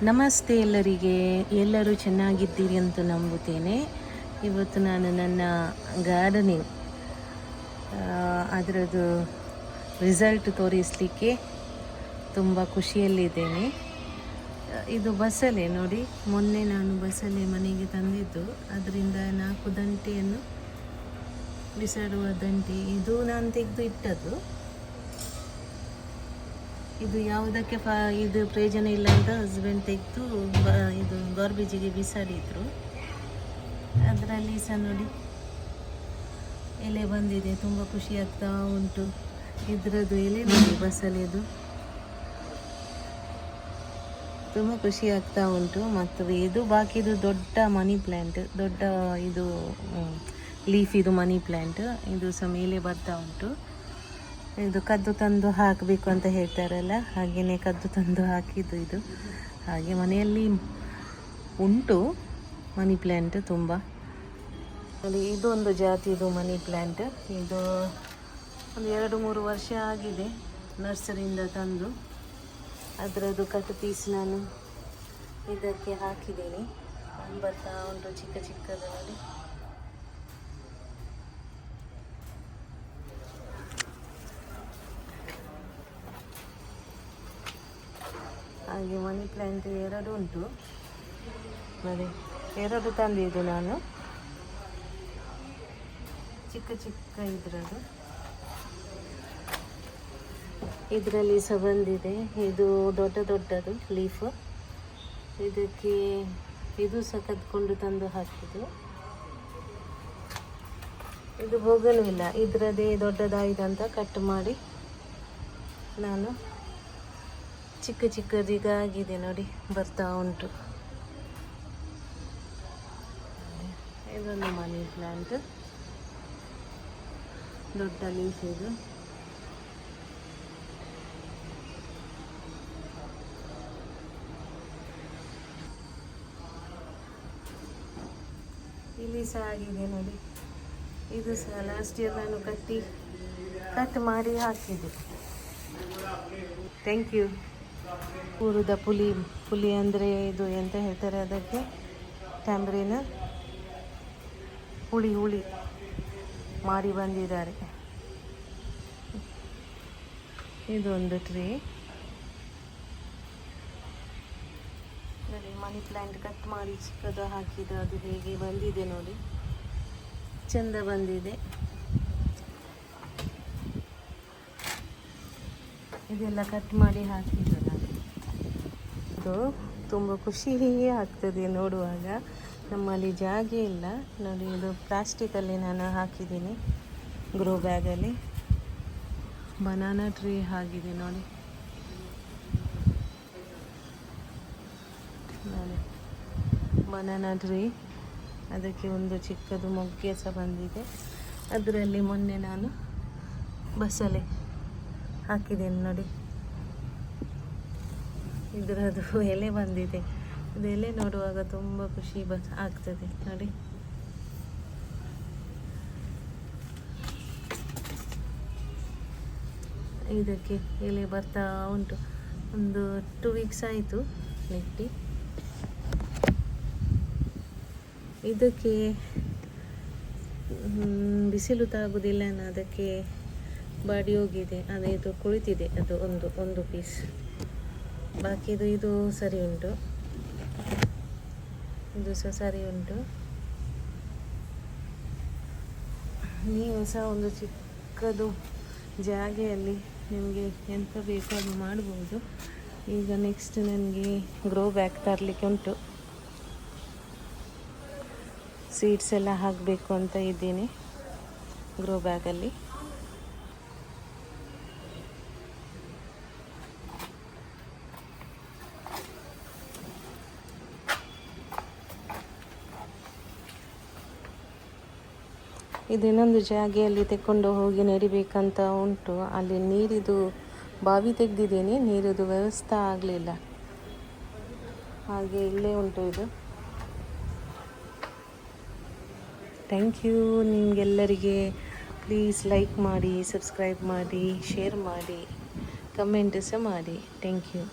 ನಮಸ್ತೆ ಎಲ್ಲರಿಗೆ. ಎಲ್ಲರೂ ಚೆನ್ನಾಗಿದ್ದೀರಿ ಅಂತ ನಂಬುತ್ತೇನೆ. ಇವತ್ತು ನಾನು ನನ್ನ ಗಾರ್ಡನಿಂಗ್ ಅದರದ್ದು ರಿಸಲ್ಟ್ ತೋರಿಸಲಿಕ್ಕೆ ತುಂಬ ಖುಷಿಯಲ್ಲಿದ್ದೇನೆ. ಇದು ಬಸಳೆ ನೋಡಿ, ಮೊನ್ನೆ ನಾನು ಬಸಳೆ ಮನೆಗೆ ತಂದಿದ್ದು. ಅದರಿಂದ 4 ದಂಟೆಯನ್ನು ಬಿಸಾಡುವ ದಂಟೆ ಇದು ನಾನು ತೆಗೆದು ಇಟ್ಟದ್ದು. ಇದು ಯಾವುದಕ್ಕೆ ಇದು ಪ್ರಯೋಜನ ಇಲ್ಲ ಅಂತ ಹಸ್ಬೆಂಡ್ ತೆಗೆದು ಇದು ಗಾರ್ಬೇಜಿಗೆ ಬಿಸಾಡಿದ್ರು. ಅದರಲ್ಲಿ ಸಹ ನೋಡಿ ಎಲೆ ಬಂದಿದೆ, ತುಂಬ ಖುಷಿ ಆಗ್ತಾ ಉಂಟು. ಇದರದ್ದು ಎಲೆ ನೋಡಿ, ಬಸಳೆದು ತುಂಬ ಖುಷಿ ಆಗ್ತಾ ಉಂಟು. ಮತ್ತು ಇದು ಬಾಕಿದು ದೊಡ್ಡ ಮನಿ ಪ್ಲ್ಯಾಂಟ್, ದೊಡ್ಡ ಇದು ಲೀಫ್, ಇದು ಮನಿ ಪ್ಲ್ಯಾಂಟ್, ಇದು ಸಹ ಮೇಲೆ ಬರ್ತಾ ಉಂಟು. ಇದು ಕದ್ದು ತಂದು ಹಾಕಬೇಕು ಅಂತ ಹೇಳ್ತಾರಲ್ಲ, ಹಾಗೆಯೇ ಕದ್ದು ತಂದು ಹಾಕಿದ್ದು ಇದು. ಹಾಗೆ ಮನೆಯಲ್ಲಿ ಉಂಟು ಮನಿ ಪ್ಲ್ಯಾಂಟ್ ತುಂಬ. ನೋಡಿ, ಇದೊಂದು ಜಾತಿದು ಮನಿ ಪ್ಲ್ಯಾಂಟ್. ಇದು ಒಂದು 2-3 ವರ್ಷ ಆಗಿದೆ ನರ್ಸರಿಯಿಂದ ತಂದು. ಅದರದ್ದು ಕಟ್ ಪೀಸ್ ನಾನು ಇದಕ್ಕೆ ಹಾಕಿದ್ದೀನಿ. ಬರ್ತಾ ಉಂಟು ಚಿಕ್ಕ ಚಿಕ್ಕದು ನೋಡಿ. ಹಾಗೆ ಮನಿ ಪ್ಲ್ಯಾಂಟ್ 2 ಉಂಟು ನೋಡಿ, 2 ತಂದಿದ್ದು ನಾನು, ಚಿಕ್ಕ ಚಿಕ್ಕ ಇದ್ರದ್ದು. ಇದರಲ್ಲಿ ಸಹ ಬಂದಿದೆ. ಇದು ದೊಡ್ಡದು ಲೀಫ್. ಇದಕ್ಕೆ ಇದು ಸಹ ಕದ್ಕೊಂಡು ತಂದು ಹಾಕಿದ್ದು. ಇದು ಬೋಗನ್ವಿಲ್ಲ, ಇದರದೇ ದೊಡ್ಡದಾಯ್ತಂತ ಕಟ್ ಮಾಡಿ ನಾನು ಚಿಕ್ಕ ಚಿಕ್ಕದಿಗಾಗಿದೆ ನೋಡಿ, ಬರ್ತಾ ಉಂಟು. ಇದೊಂದು ಮನಿ ಪ್ಲ್ಯಾಂಟ್, ದೊಡ್ಡ ಲೀಫ್ ಇದು. ಇಲ್ಲಿ ಸಹ ಆಗಿದೆ ನೋಡಿ. ಇದು ಸಹ ಲಾಸ್ಟ್ ಇಯರ್ ನಾನು ಕಟ್ ಮಾಡಿ ಹಾಕಿದ್ದೆ. Thank you. ಪೂರದ ಪುಲಿ ಅಂದರೆ ಇದು ಎಂತ ಹೇಳ್ತಾರೆ ಅದಕ್ಕೆ, ಟ್ಯಾಂಬ್ರಿನ್ ಹುಳಿ ಮಾಡಿ ಬಂದಿದ್ದಾರೆ. ಇದೊಂದು ಟ್ರೀ ನೋಡಿ, ಮನಿ ಪ್ಲ್ಯಾಂಟ್ ಕಟ್ ಮಾಡಿ ಚಿಕ್ಕದು ಹಾಕಿದ್ದು. ಅದು ಹೇಗೆ ಬಂದಿದೆ ನೋಡಿ, ಚೆಂದ ಬಂದಿದೆ. ಇದೆಲ್ಲ ಕಟ್ ಮಾಡಿ ಹಾಕಿದ್ದು ನಾನು. ಇದು ತುಂಬ ಖುಷಿ ಆಗ್ತದೆ ನೋಡುವಾಗ. ನಮ್ಮಲ್ಲಿ ಜಾಗ ಇಲ್ಲ ನೋಡಿ. ಇದು ಪ್ಲಾಸ್ಟಿಕಲ್ಲಿ ನಾನು ಹಾಕಿದ್ದೀನಿ, ಗ್ರೋ ಬ್ಯಾಗಲ್ಲಿ. ಬನಾನಾ ಟ್ರೀ ಆಗಿದೆ ನೋಡಿ. ಬನಾನಾ ಟ್ರೀ, ಅದಕ್ಕೆ ಒಂದು ಚಿಕ್ಕದು ಮೊಗ್ಗೆ ಸಹ ಬಂದಿದೆ. ಅದರಲ್ಲಿ ಮೊನ್ನೆ ನಾನು ಬಸಳೆ ಹಾಕಿದ್ದೇನೆ ನೋಡಿ. ಇದರದ್ದು ಎಲೆ ಬಂದಿದೆ. ಇದು ಎಲೆ ನೋಡುವಾಗ ತುಂಬ ಖುಷಿ ಆಗ್ತದೆ ನೋಡಿ. ಇದಕ್ಕೆ ಎಲೆ ಬರ್ತಾ ಉಂಟು. ಒಂದು 2 ವೀಕ್ಸ್ ಆಯಿತು ನೆಟ್ಟಿ. ಇದಕ್ಕೆ ಬಿಸಿಲು ತಾಗುವುದಿಲ್ಲ, ಅದಕ್ಕೆ ಬಾಡಿ ಹೋಗಿದೆ. ಇದು ಕುಳಿತಿದೆ, ಅದು ಒಂದು ಪೀಸ್. ಬಾಕಿದು ಇದು ಸರಿ ಉಂಟು, ಇದು ಸಹ ಸರಿ ಉಂಟು. ನೀವು ಸಹ ಒಂದು ಚಿಕ್ಕದು ಜಾಗೆಯಲ್ಲಿ ನಿಮಗೆ ಎಂತ ಬೇಕೋ ಅದು ಮಾಡ್ಬೋದು. ಈಗ ನೆಕ್ಸ್ಟ್ ನನಗೆ ಗ್ರೋ ಬ್ಯಾಗ್ ತರಲಿಕ್ಕೆ ಉಂಟು. ಸೀಡ್ಸ್ ಎಲ್ಲ ಹಾಕಬೇಕು ಅಂತ ಇದ್ದೀನಿ ಗ್ರೋ ಬ್ಯಾಗಲ್ಲಿ. ಇದು ಇನ್ನೊಂದು ಜಾಗೆಯಲ್ಲಿ ತೆಕ್ಕೊಂಡು ಹೋಗಿ ನೆಡಿಬೇಕಂತ ಉಂಟು. ಅಲ್ಲಿ ನೀರಿದು ಬಾವಿ ತೆಗೆದಿದ್ದೀನಿ, ನೀರಿದು ವ್ಯವಸ್ಥೆ ಆಗಲಿಲ್ಲ, ಹಾಗೆ ಇಲ್ಲೇ ಉಂಟು ಇದು. ಥ್ಯಾಂಕ್ ಯು ನಿಮಗೆಲ್ಲರಿಗೆ. ಪ್ಲೀಸ್ ಲೈಕ್ ಮಾಡಿ, ಸಬ್ಸ್ಕ್ರೈಬ್ ಮಾಡಿ, ಶೇರ್ ಮಾಡಿ, ಕಮೆಂಟ್ ಸಹ ಮಾಡಿ. Thank you.